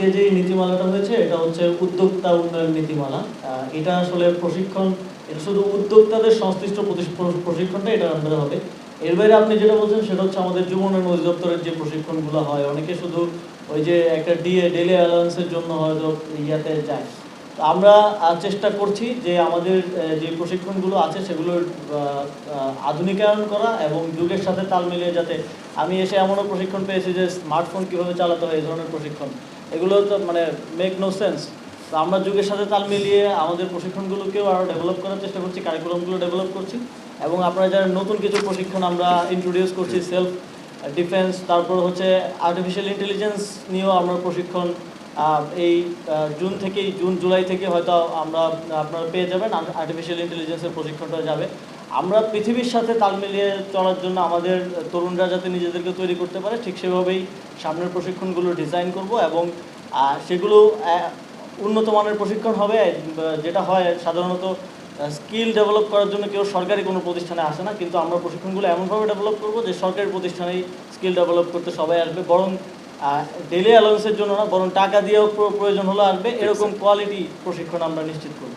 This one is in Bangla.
আজকে যে নীতিমালাটা হয়েছে এটা হচ্ছে উদ্যোক্তা উন্নয়ন নীতিমালা। এটা আসলে প্রশিক্ষণ, এটা শুধু উদ্যোক্তাদের সংশ্লিষ্ট প্রশিক্ষণটা এটার আন্ডারে হবে। এর বাইরে আপনি যেটা বলছেন সেটা হচ্ছে আমাদের যুব উন্নয়ন অধিদপ্তরের যে প্রশিক্ষণগুলো হয়, অনেকে শুধু ওই যে একটা ডেলি অ্যালাউন্সের জন্য হয়তো ইয়াতে যায়। তো আমরা চেষ্টা করছি যে আমাদের যে প্রশিক্ষণগুলো আছে সেগুলোর আধুনিকায়ন করা এবং যুগের সাথে তাল মিলিয়ে, যাতে আমি এসে এমনও প্রশিক্ষণ পেয়েছি যে স্মার্টফোন কীভাবে চালাতে হয় এই ধরনের প্রশিক্ষণ, এগুলো তো মানে মেক নো সেন্স। তো আমরা যুগের সাথে তাল মিলিয়ে আমাদের প্রশিক্ষণগুলোকেও আরও ডেভেলপ করার চেষ্টা করছি, কারিকুলামগুলো ডেভেলপ করছি। এবং আপনারা যারা নতুন কিছু প্রশিক্ষণ আমরা ইন্ট্রোডিউস করছি, সেলফ ডিফেন্স, তারপর হচ্ছে আর্টিফিশিয়াল ইন্টেলিজেন্স নিয়েও আমরা প্রশিক্ষণ এই জুন জুলাই থেকে হয়তো আমরা আপনারা পেয়ে যাবেন। আর্টিফিশিয়াল ইন্টেলিজেন্সের প্রশিক্ষণটা যাবে। আমরা পৃথিবীর সাথে তাল মিলিয়ে চলার জন্য আমাদের তরুণরা যাতে নিজেদেরকে তৈরি করতে পারে, ঠিক সেভাবেই সামনের প্রশিক্ষণগুলো ডিজাইন করব এবং সেগুলো উন্নত মানের প্রশিক্ষণ হবে। যেটা হয় সাধারণত স্কিল ডেভেলপ করার জন্য কেউ সরকারি কোনো প্রতিষ্ঠানে আসে না, কিন্তু আমরা প্রশিক্ষণগুলো এমনভাবে ডেভেলপ করব যে সরকারি প্রতিষ্ঠানেই স্কিল ডেভেলপ করতে সবাই আসবে, বরং ডেলি অ্যালাউন্সের জন্য না, বরং টাকা দিয়েও প্রয়োজন হলে আসবে, এরকম কোয়ালিটি প্রশিক্ষণ আমরা নিশ্চিত করব।